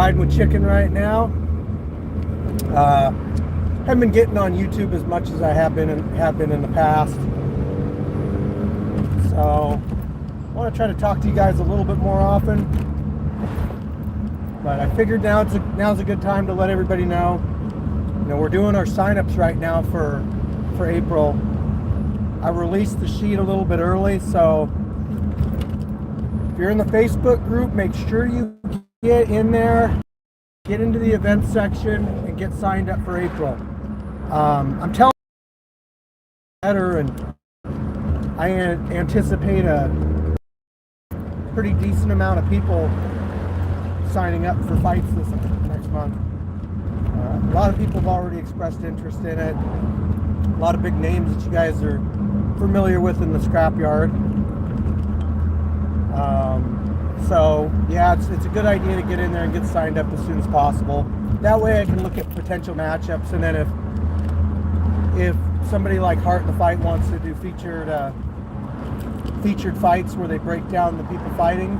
riding with Chicken right now. Haven't been getting on YouTube as much as I have been in the past. So I want to try to talk to you guys a little bit more often. But I figured now's a good time to let everybody know. You know, we're doing our signups right now for April. I released the sheet a little bit early, so if you're in the Facebook group, make sure you get in there, get into the events section, and get signed up for April. I'm telling you better, and I anticipate a pretty decent amount of people signing up for fights this next month. A lot of people have already expressed interest in it. A lot of big names that you guys are familiar with in the scrapyard. So yeah, it's a good idea to get in there and get signed up as soon as possible. That way I can look at potential matchups, and then if somebody like Heart in the Fight wants to do featured fights where they break down the people fighting,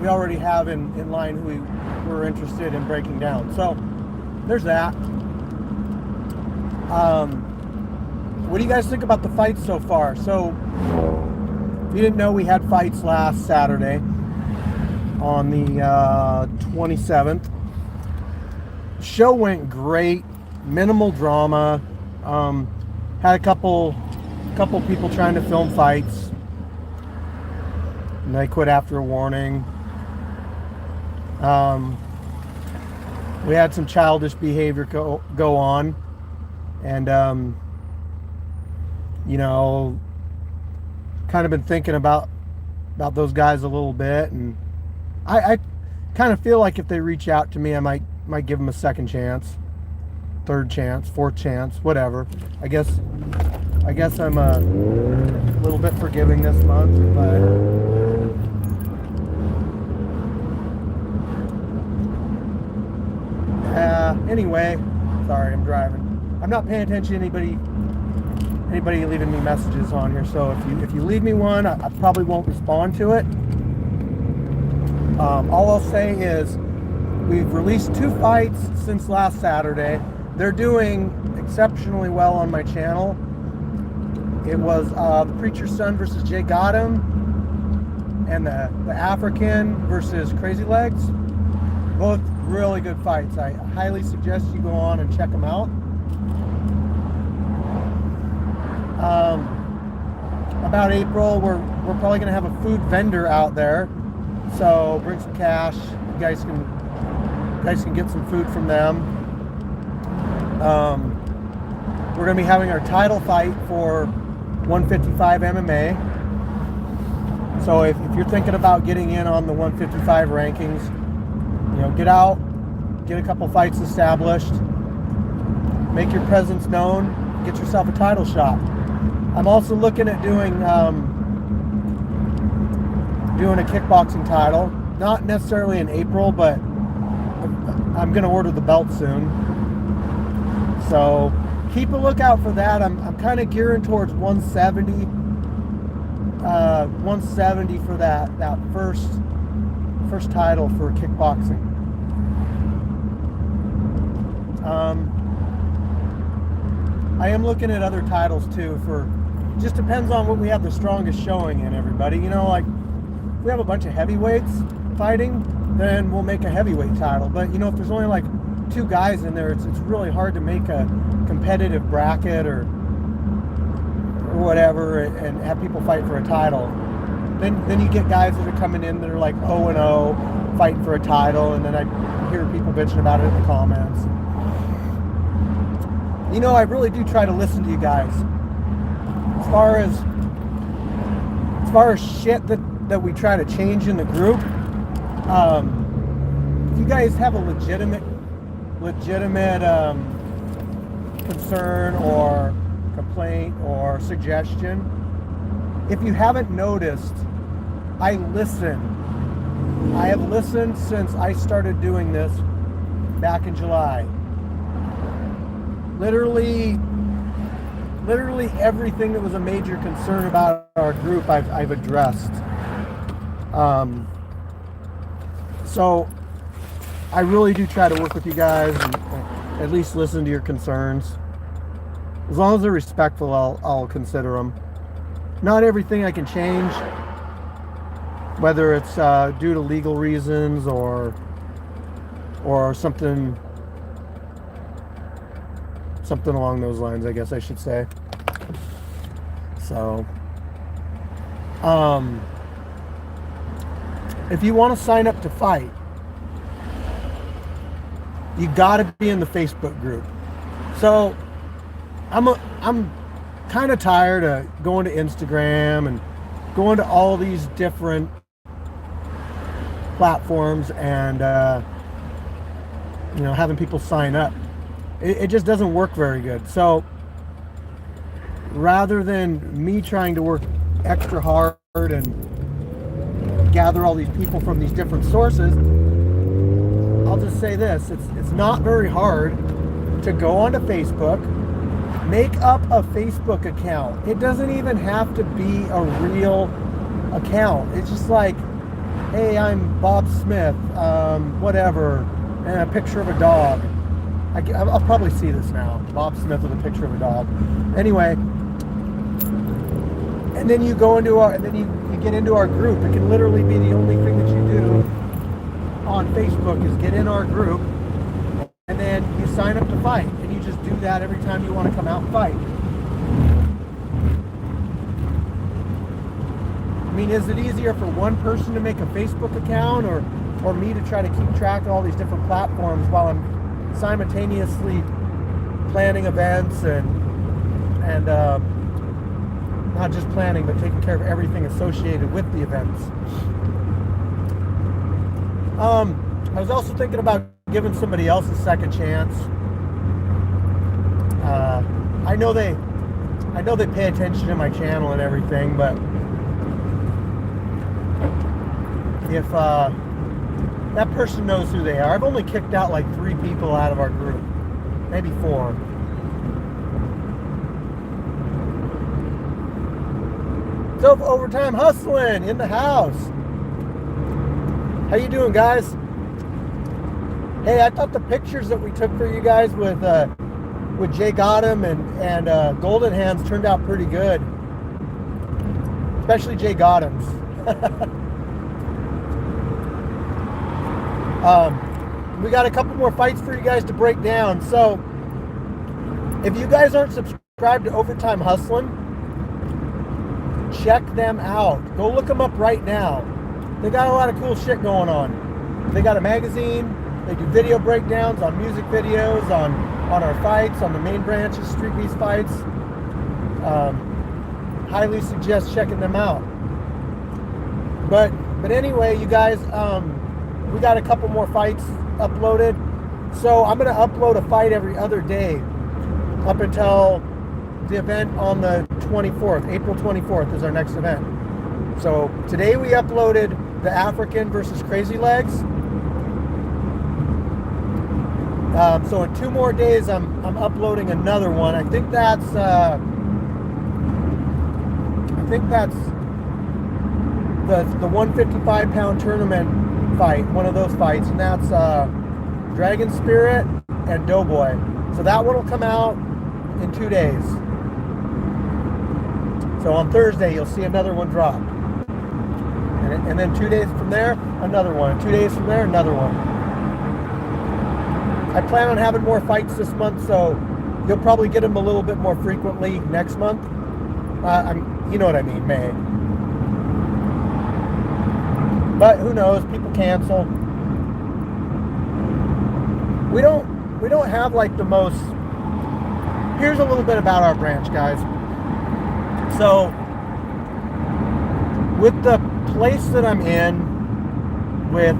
we already have in line who we're interested in breaking down. So there's that. What do you guys think about the fights so far? So if you didn't know, we had fights last Saturday on the 27th. Show went great, minimal drama. Had a couple people trying to film fights, and they quit after a warning. We had some childish behavior go on, and you know, kind of been thinking about those guys a little bit, and I kind of feel like if they reach out to me, I might give them a second chance, third chance, fourth chance, whatever. I guess I'm a little bit forgiving this month, but anyway, sorry, I'm driving. I'm not paying attention to anybody leaving me messages on here, so if you leave me one, I probably won't respond to it. All I'll say is we've released 2 fights since last Saturday. They're doing exceptionally well on my channel. It was the Preacher's Son versus Jay Gotham, and the African versus Crazy Legs. Both really good fights. I highly suggest you go on and check them out. About April, we're probably going to have a food vendor out there, so bring some cash. You guys can get some food from them. We're going to be having our title fight for 155 MMA. So if you're thinking about getting in on the 155 rankings, you know, get out, get a couple fights established, make your presence known, get yourself a title shot. I'm also looking at doing a kickboxing title, not necessarily in April, but I'm going to order the belt soon. So keep a lookout for that. I'm kind of gearing towards 170 for that first title for kickboxing. I am looking at other titles too. Just depends on what we have the strongest showing in, everybody. You know, like if we have a bunch of heavyweights fighting, then we'll make a heavyweight title. But you know, if there's only like 2 guys in there, it's really hard to make a competitive bracket or whatever and have people fight for a title. Then you get guys that are coming in that are like 0-0 fighting for a title, and then I hear people bitching about it in the comments. You know, I really do try to listen to you guys. As far as shit that we try to change in the group, if you guys have a legitimate concern or complaint or suggestion, if you haven't noticed, I listen. I have listened since I started doing this back in July. Literally everything that was a major concern about our group, I've addressed. So I really do try to work with you guys and at least listen to your concerns. As long as they're respectful, I'll consider them. Not everything I can change, whether it's due to legal reasons or something along those lines, I guess I should say. So, if you want to sign up to fight, you got to be in the Facebook group. So, I'm kind of tired of going to Instagram and going to all these different platforms and having people sign up. It just doesn't work very good. So rather than me trying to work extra hard and gather all these people from these different sources, I'll just say this: it's not very hard to go onto Facebook, make up a Facebook account. It doesn't even have to be a real account. It's just like, hey, I'm Bob Smith, whatever, and a picture of a dog. I'll probably see this now. Bob Smith with a picture of a dog. Anyway, and then you go into you get into our group. It can literally be the only thing that you do on Facebook is get in our group, and then you sign up to fight, and you just do that every time you want to come out and fight. I mean, is it easier for one person to make a Facebook account or me to try to keep track of all these different platforms while I'm simultaneously planning events and not just planning, but taking care of everything associated with the events? I was also thinking about giving somebody else a second chance. I know they pay attention to my channel and everything, but if that person knows who they are. I've only kicked out like 3 people out of our group, maybe 4. So Overtime Hustling in the house. How you doing, guys? Hey, I thought the pictures that we took for you guys with Jay Gotham and Golden Hands turned out pretty good, especially Jay Gotham's. We got a couple more fights for you guys to break down. So if you guys aren't subscribed to Overtime Hustling, check them out. Go look them up right now. They got a lot of cool shit going on. They got a magazine. They do video breakdowns on music videos, on our fights, on the main branches, Street Beast fights. Highly suggest checking them out. But anyway, you guys, we got a couple more fights uploaded. So I'm going to upload a fight every other day up until the event on the 24th. April 24th is our next event. So today we uploaded the African versus Crazy Legs. So in 2 more days, I'm uploading another one. I think that's the 155-pound tournament fight, one of those fights, and that's Dragon Spirit and Doughboy. So that one will come out in 2 days. So on Thursday, you'll see another one drop. And then 2 days from there, another one. 2 days from there, another one. I plan on having more fights this month, so you'll probably get them a little bit more frequently next month. You know what I mean, May. But who knows? People cancel. We don't have like the most. Here's a little bit about our branch, guys. So with the place that I'm in, with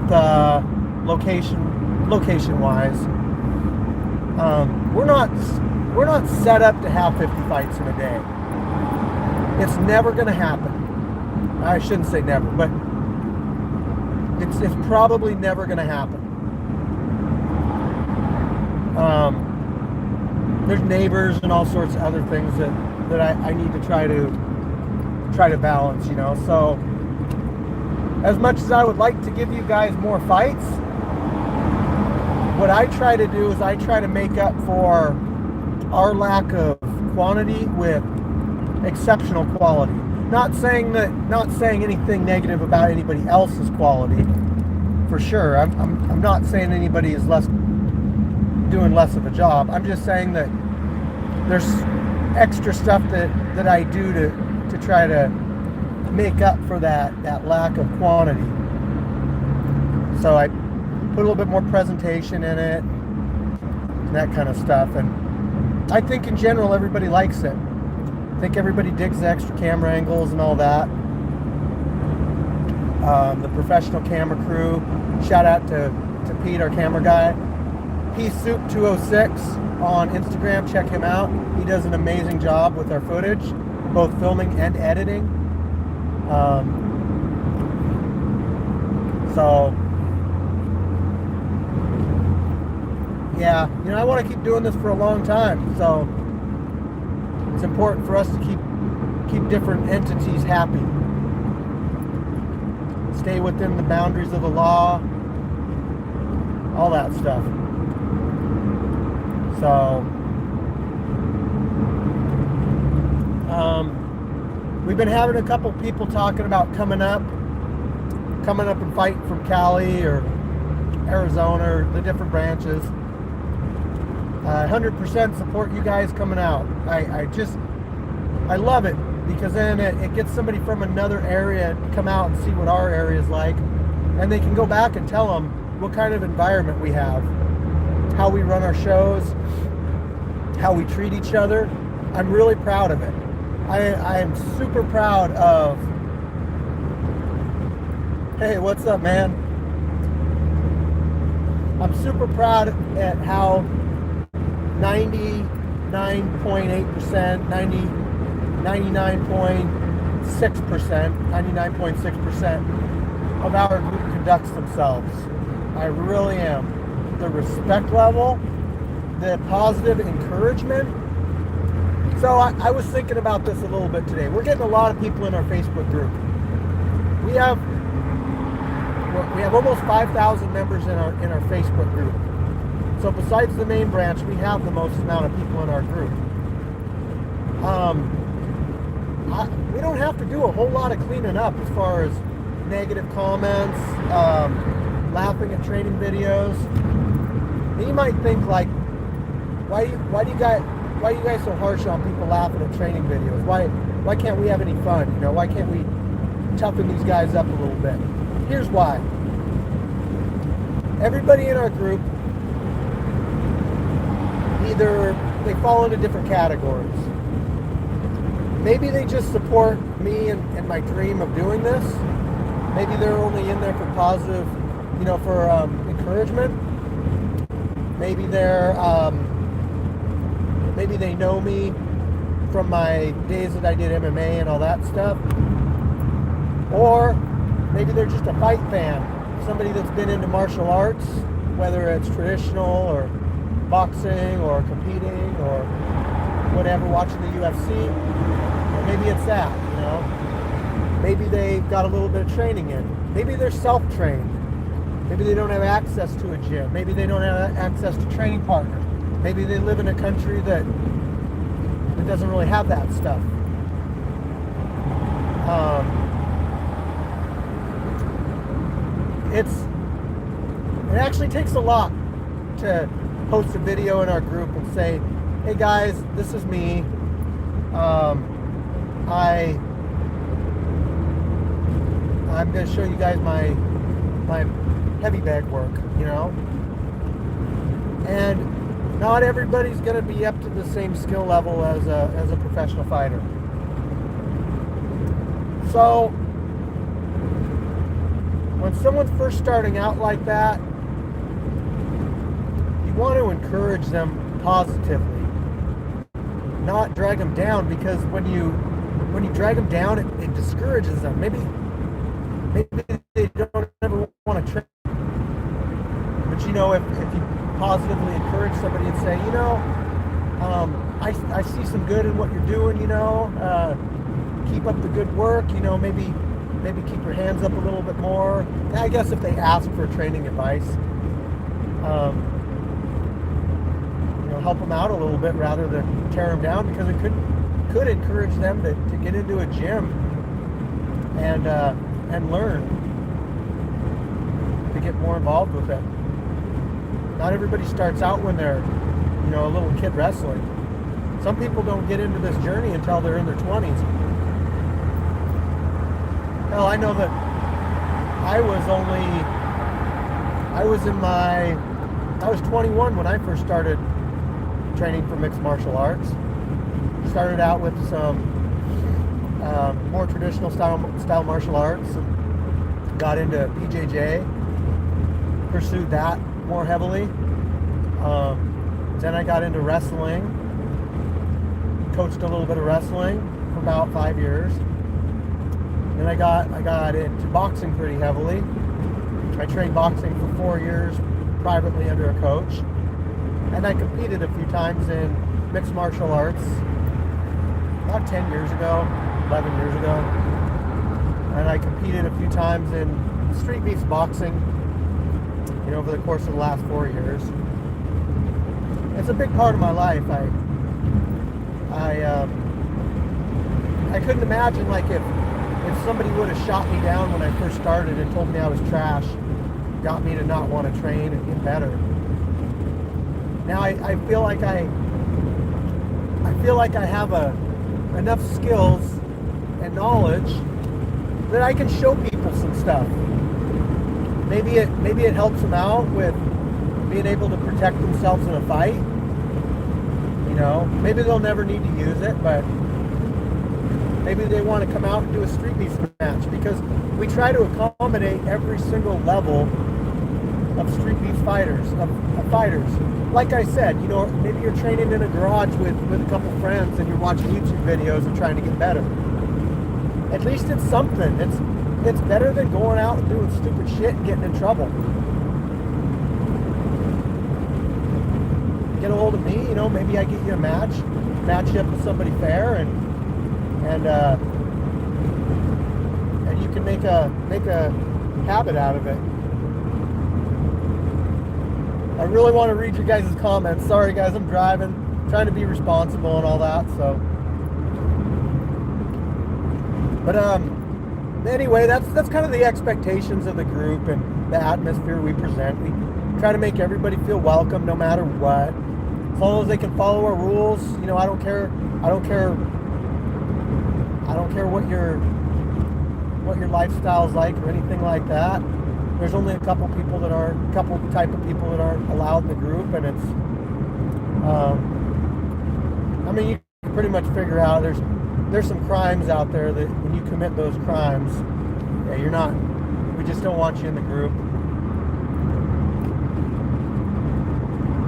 location-wise, we're not set up to have 50 fights in a day. It's never going to happen. I shouldn't say never, but it's probably never going to happen. There's neighbors and all sorts of other things that I need to try to balance, you know. So as much as I would like to give you guys more fights, what I try to do is I try to make up for our lack of quantity with exceptional quality. Not saying anything negative about anybody else's quality, for sure. I'm not saying anybody is doing less of a job. I'm just saying that there's extra stuff that I do to try to make up for that lack of quantity. So I put a little bit more presentation in it, and that kind of stuff. And I think in general everybody likes it. I think everybody digs the extra camera angles and all that. The professional camera crew. Shout out to Pete, our camera guy. He's Soup206 on Instagram. Check him out. He does an amazing job with our footage, both filming and editing. So yeah, I want to keep doing this for a long time. So it's important for us to keep different entities happy. Stay within the boundaries of the law, all that stuff. So, we've been having a couple people talking about coming up and fighting from Cali or Arizona or the different branches. 100% support you guys coming out. I love it, because then it gets somebody from another area to come out and see what our area is like, and they can go back and tell them what kind of environment we have, how we run our shows, how we treat each other. I'm really proud of it. I am super proud of, hey, what's up, man? I'm super proud at how 99.8%, 99.6% of our group conducts themselves. I really am. The respect level, the positive encouragement. So I was thinking about this a little bit today. We're getting a lot of people in our Facebook group. We have almost 5,000 members in our Facebook group. So besides the main branch, we have the most amount of people in our group. We don't have to do a whole lot of cleaning up as far as negative comments, laughing at training videos. And you might think, like, why are you guys so harsh on people laughing at training videos? Why can't we have any fun? Why can't we toughen these guys up a little bit? Here's why. Everybody in our group, either they fall into different categories. Maybe they just support me and my dream of doing this. Maybe they're only in there for positive, for encouragement. Maybe maybe they know me from my days that I did MMA and all that stuff. Or maybe they're just a fight fan. Somebody that's been into martial arts, whether it's traditional or boxing or competing or whatever, watching the UFC. Or maybe it's that, Maybe they've got a little bit of training in. Maybe they're self-trained. Maybe they don't have access to a gym. Maybe they don't have access to training partners. Maybe they live in a country that doesn't really have that stuff. It actually takes a lot to post a video in our group and say, hey guys, this is me. I'm going to show you guys my heavy bag work, And not everybody's going to be up to the same skill level as a professional fighter. So when someone's first starting out like that, you want to encourage them positively, not drag them down, because when you drag them down, it discourages them. Maybe they don't ever want to train. But if you positively encourage somebody and say, I see some good in what you're doing, keep up the good work, maybe maybe keep your hands up a little bit more. I guess if they ask for training advice, help them out a little bit rather than tear them down, because it could encourage them to get into a gym and learn to get more involved with it. Not everybody starts out when they're a little kid wrestling. Some people don't get into this journey until they're in their 20s. Hell, I know that I was 21 when I first started training for mixed martial arts. Started out with some more traditional style martial arts. Got into BJJ. Pursued that more heavily. Then I got into wrestling. Coached a little bit of wrestling for about 5 years. Then I got into boxing pretty heavily. I trained boxing for 4 years privately under a coach. And I competed a few times in mixed martial arts about 10 years ago, 11 years ago. And I competed a few times in street beef boxing, over the course of the last 4 years. It's a big part of my life. I couldn't imagine, like, if somebody would have shot me down when I first started and told me I was trash, got me to not want to train and get better. Now I feel like I have enough skills and knowledge that I can show people some stuff. Maybe it helps them out with being able to protect themselves in a fight. Maybe they'll never need to use it, but maybe they want to come out and do a street beef match, because we try to accommodate every single level of street beef fighters, of fighters. Like I said, maybe you're training in a garage with a couple friends and you're watching YouTube videos and trying to get better. At least it's something. It's better than going out and doing stupid shit and getting in trouble. Get a hold of me, maybe I get you a match you up with somebody fair, and you can make a habit out of it. I really want to read your guys' comments. Sorry guys, I'm driving, trying to be responsible and all that, so. But anyway, that's kind of the expectations of the group and the atmosphere we present. We try to make everybody feel welcome no matter what. As long as they can follow our rules, I don't care what your lifestyle's like or anything like that. There's only a couple type of people that aren't allowed in the group, and it's you can pretty much figure out there's some crimes out there that when you commit those crimes, we just don't want you in the group.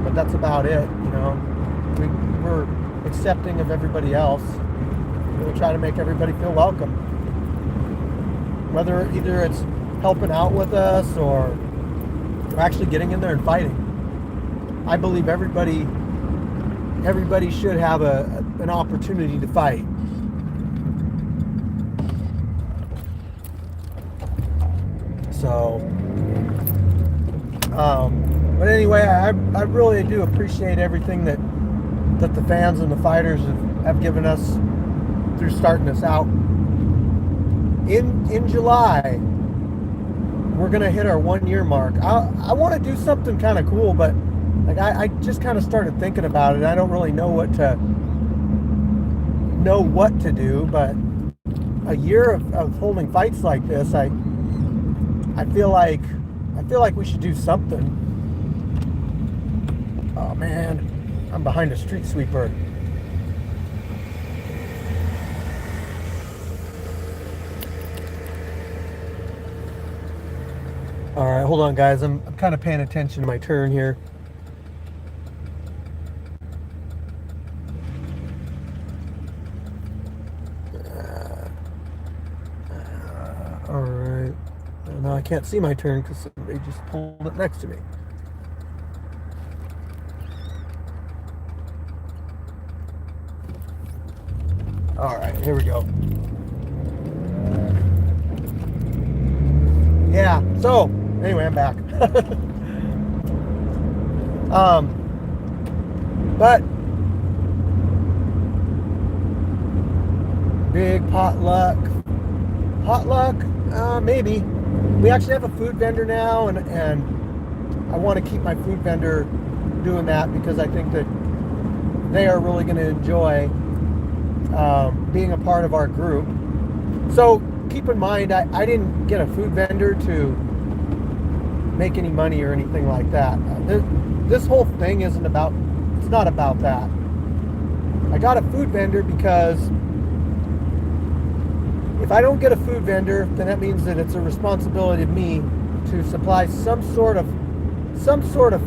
But that's about it, we're accepting of everybody else. We try to make everybody feel welcome. Whether either it's helping out with us or actually getting in there and fighting. I believe everybody should have an opportunity to fight. So, but anyway, I really do appreciate everything that the fans and the fighters have given us through starting this out. In July, we're gonna hit our 1 year mark. I want to do something kind of cool, but like I just kind of started thinking about it. I don't really know what to do, but a year of holding fights like this, I feel like we should do something. Oh man, I'm behind a street sweeper. All right, hold on, guys. I'm kind of paying attention to my turn here. All right. Now I can't see my turn because somebody just pulled it next to me. All right, here we go. Yeah, so anyway, I'm back. But big potluck, maybe. We actually have a food vendor now, and I want to keep my food vendor doing that because I think that they are really going to enjoy being a part of our group. So keep in mind, I didn't get a food vendor to make any money or anything like that. This whole thing isn't about, it's not about that. I got a food vendor because if I don't get a food vendor, then that means that it's a responsibility of me to supply some sort of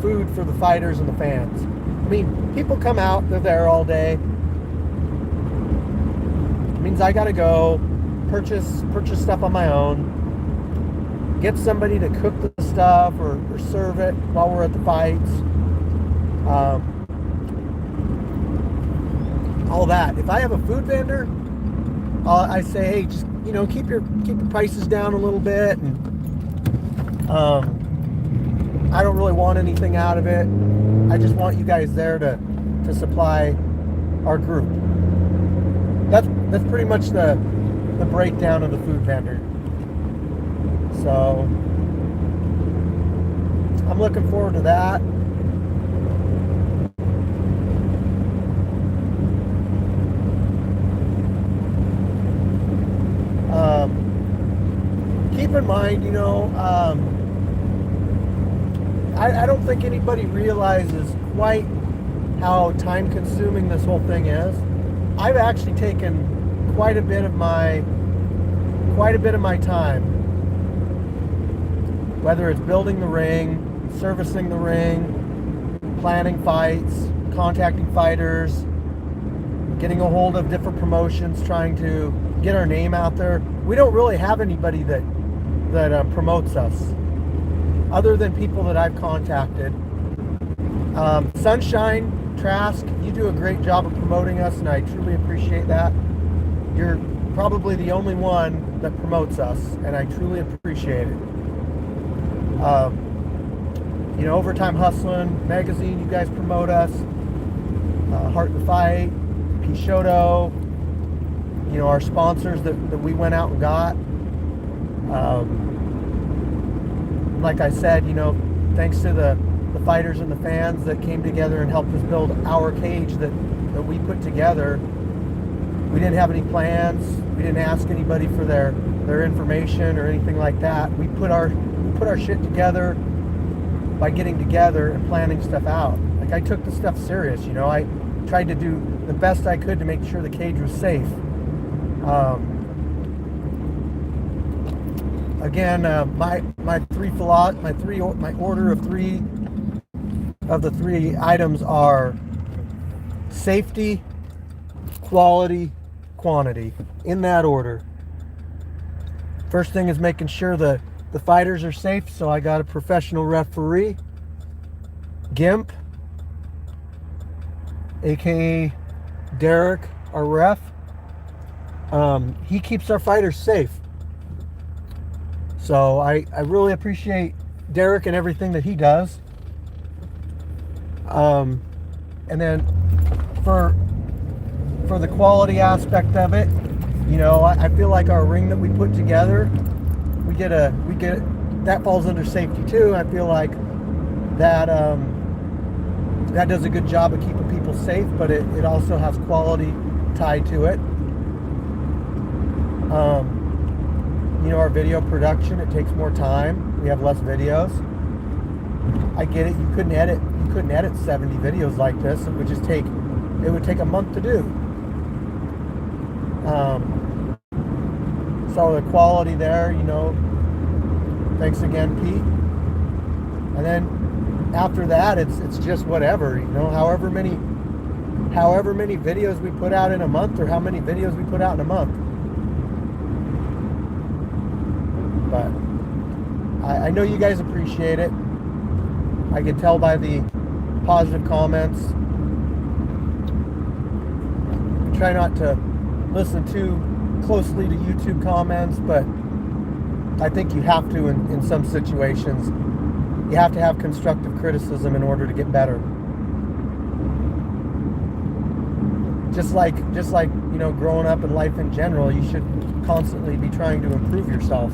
food for the fighters and the fans. I mean, people come out, they're there all day. It means I gotta go purchase stuff on my own, get somebody to cook the stuff or serve it while we're at the fights. All that. If I have a food vendor, I say, hey, just keep your prices down a little bit, and I don't really want anything out of it. I just want you guys there to supply our group. That's pretty much the breakdown of the food vendor. So I'm looking forward to that. Keep in mind, I don't think anybody realizes quite how time consuming this whole thing is. I've actually taken quite a bit of my time, whether it's building the ring, servicing the ring, planning fights, contacting fighters, getting a hold of different promotions, trying to get our name out there. We don't really have anybody that promotes us, other than people that I've contacted. Sunshine, Trask, you do a great job of promoting us, and I truly appreciate that. You're probably the only one that promotes us, and I truly appreciate it. Overtime Hustling Magazine, you guys promote us. Heart in the Fight, Pishoto, our sponsors that we went out and got. Like I said, thanks to the fighters and the fans that came together and helped us build our cage that we put together. We didn't have any plans. We didn't ask anybody for their information or anything like that. We put our shit together by getting together and planning stuff out. Like, I took the stuff serious, I tried to do the best I could to make sure the cage was safe. Again, my order of three items are safety, quality, quantity, in that order. First thing is making sure the fighters are safe, so I got a professional referee, Gimp, aka Derek, our ref. He keeps our fighters safe. So I really appreciate Derek and everything that he does. And then for the quality aspect of it, I feel like our ring that we put together, we get that falls under safety too. I feel like that does a good job of keeping people safe, but it also has quality tied to it. Our video production, it takes more time. We have less videos. I get it. You couldn't edit 70 videos like this. It would take a month to do. So the quality there, thanks again, Pete. And then after that, it's just whatever, however many videos we put out in a month, or how many videos we put out in a month. But I know you guys appreciate it. I can tell by the positive comments. I try not to listen too closely to YouTube comments, but I think you have to in some situations. You have to have constructive criticism in order to get better. Just like growing up in life in general, you should constantly be trying to improve yourself.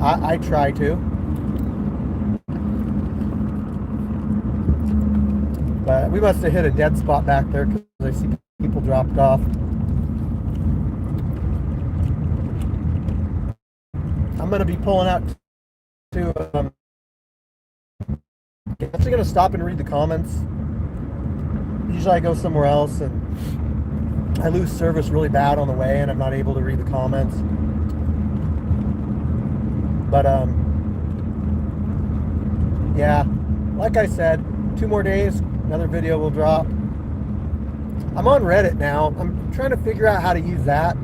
I try to. But we must have hit a dead spot back there because I see people dropped off. I'm going to be pulling out to... I'm actually going to stop and read the comments. Usually I go somewhere else and I lose service really bad on the way and I'm not able to read the comments. But, yeah, like I said, 2 more days, another video will drop. I'm on Reddit now. I'm trying to figure out how to use that.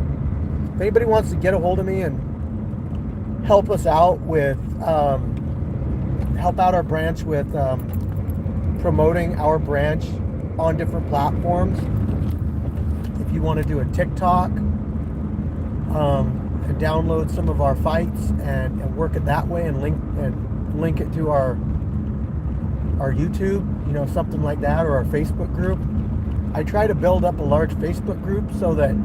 If anybody wants to get a hold of me and help us out with, help out our branch with promoting our branch on different platforms. If you want to do a TikTok, and download some of our fights and work it that way and link it to our YouTube, something like that, or our Facebook group. I try to build up a large Facebook group so that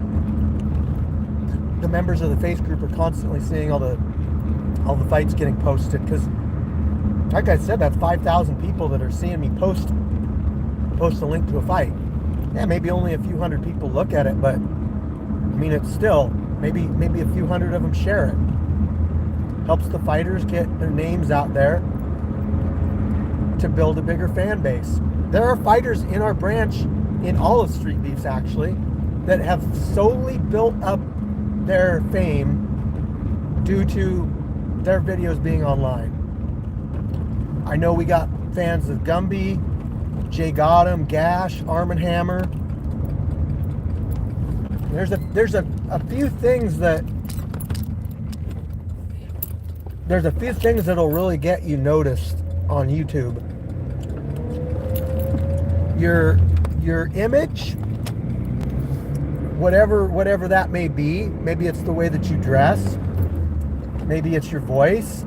the members of the Facebook group are constantly seeing all the fights getting posted, because like I said, that's 5,000 people that are seeing me post a link to a fight. Yeah, maybe only a few hundred people look at it, but I mean, it's still maybe a few hundred of them share it. Helps the fighters get their names out there to build a bigger fan base. There are fighters in our branch, in all of Street Beefs actually, that have solely built up their fame due to their videos being online. I know we got fans of Gumby, Jay Gotham, Gash, Arm & Hammer. There's a few things that'll really get you noticed on YouTube. Your image, whatever that may be. Maybe it's the way that you dress. Maybe it's your voice.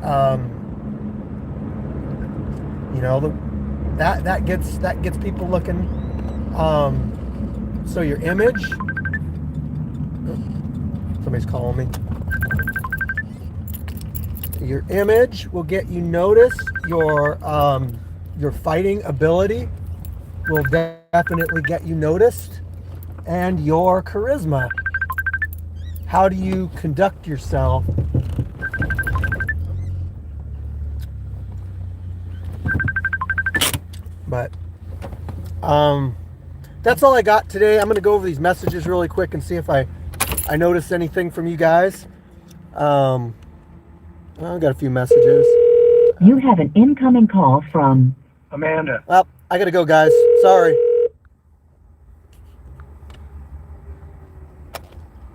That gets people looking. So your image. Somebody's calling me. Your image will get you noticed. Your fighting ability will definitely get you noticed, and your charisma. How do you conduct yourself? But that's all I got today. I'm going to go over these messages really quick and see if I noticed anything from you guys. I've got a few messages. You have an incoming call from Amanda. Well, I got to go, guys. Sorry.